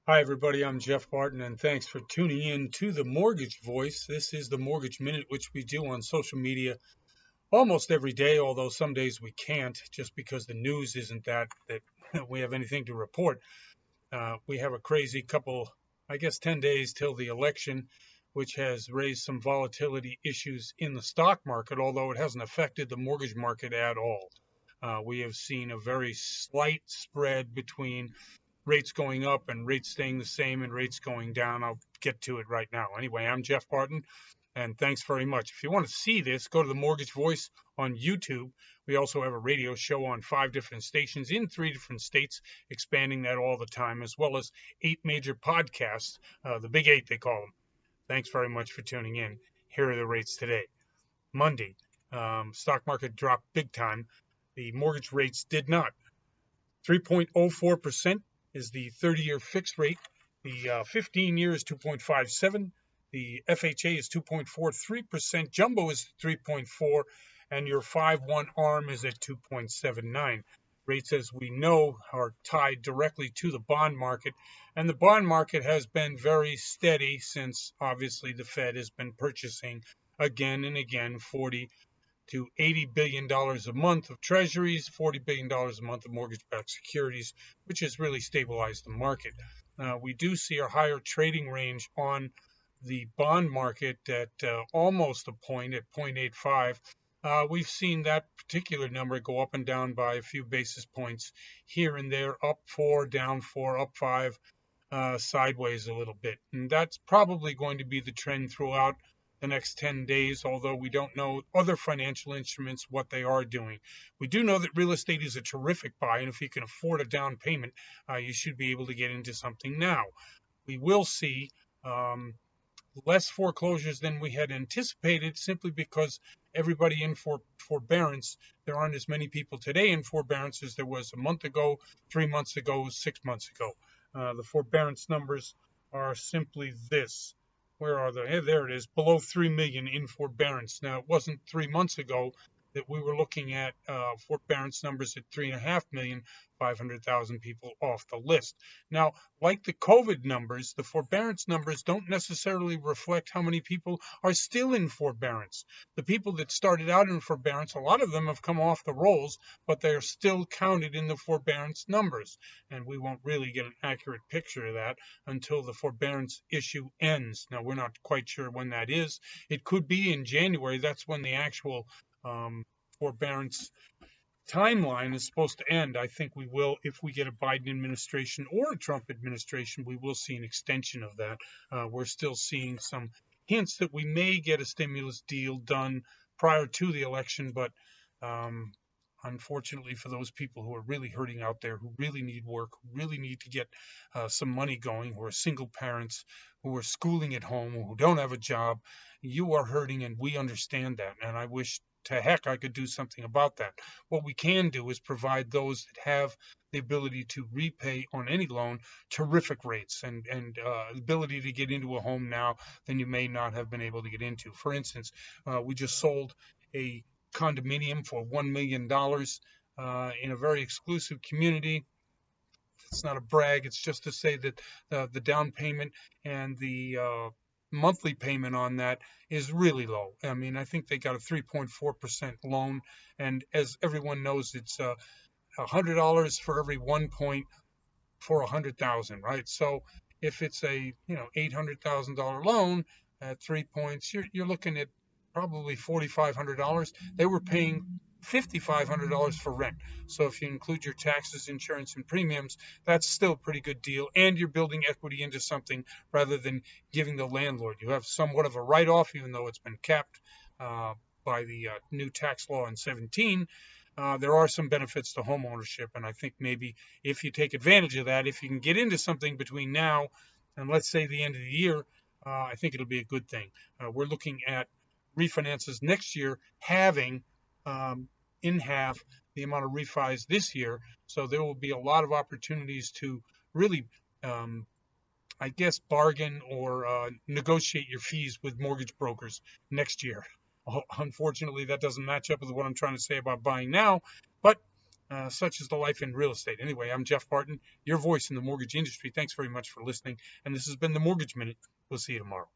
Hi, everybody. I'm Jeff Barton, and thanks for tuning in to the Mortgage Voice. This is the Mortgage Minute, which we do on social media almost every day, although some days we can't just because the news isn't that we have anything to report. We have a crazy couple, I guess, 10 days till the election, which has raised some volatility issues in the stock market, although it hasn't affected the mortgage market at all. We have seen a very slight spread between rates going up and rates staying the same and rates going down. I'll get to it right now. Anyway, I'm Jeff Barton, and thanks very much. If you want to see this, go to the Mortgage Voice on YouTube. We also have a radio show on 5 different stations in 3 different states, expanding that all the time, as well as 8 major podcasts, the Big 8, they call them. Thanks very much for tuning in. Here are the rates today. Monday, stock market dropped big time. The mortgage rates did not. 3.04% is the 30-year fixed rate. The 15-year is 2.57. The FHA is 2.43%. Jumbo is 3.4, and your 5/1 ARM is at 2.79. Rates, as we know, are tied directly to the bond market, and the bond market has been very steady since obviously the Fed has been purchasing again and again 40 to $80 billion a month of treasuries, $40 billion a month of mortgage-backed securities, which has really stabilized the market. We do see a higher trading range on the bond market at almost a point at 0.85. We've seen that particular number go up and down by a few basis points here and there, up 4, down 4, up 5, sideways a little bit. And that's probably going to be the trend throughout the next 10 days, although we don't know other financial instruments, what they are doing. We do know that real estate is a terrific buy, and if you can afford a down payment, you should be able to get into something now. We will see less foreclosures than we had anticipated simply because everybody in forbearance, there aren't as many people today in forbearance as there was a month ago, 3 months ago, 6 months ago. The forbearance numbers are simply this. Where are they? Hey, there it is, below 3 million in forbearance. Now, it wasn't 3 months ago that we were looking at forbearance numbers at 3.5 million, 500,000 people off the list. Now, like the COVID numbers, the forbearance numbers don't necessarily reflect how many people are still in forbearance. The people that started out in forbearance, a lot of them have come off the rolls, but they are still counted in the forbearance numbers. And we won't really get an accurate picture of that until the forbearance issue ends. Now, we're not quite sure when that is. It could be in January. That's when the actual forbearance timeline is supposed to end. I think we will, if we get a Biden administration or a Trump administration, we will see an extension of that. We're still seeing some hints that we may get a stimulus deal done prior to the election, but unfortunately for those people who are really hurting out there, who really need work, who really need to get some money going, who are single parents, who are schooling at home, who don't have a job, you are hurting, and we understand that. And I wish to heck I could do something about that. What we can do is provide those that have the ability to repay on any loan terrific rates and ability to get into a home now than you may not have been able to get into. For instance, we just sold a condominium for $1 million in a very exclusive community. It's not a brag, it's just to say that the down payment and the monthly payment on that is really low. I mean, I think they got a 3.4% loan, and as everyone knows, it's $100 for every 1 point for 100,000, right? So if it's a $800,000 loan at 3 points, you're looking at probably $4,500. They were paying $5,500 for rent. So if you include your taxes, insurance, and premiums, that's still a pretty good deal. And you're building equity into something rather than giving the landlord. You have somewhat of a write-off, even though it's been capped by the new tax law in 17. There are some benefits to home ownership, and I think maybe if you take advantage of that, if you can get into something between now and let's say the end of the year, I think it'll be a good thing. We're looking at refinances next year having in half the amount of refis this year. So there will be a lot of opportunities to really, I guess, bargain or negotiate your fees with mortgage brokers next year. Unfortunately, that doesn't match up with what I'm trying to say about buying now, but Such is the life in real estate. Anyway, I'm Jeff Barton, your voice in the mortgage industry. Thanks very much for listening. And this has been the Mortgage Minute. We'll see you tomorrow.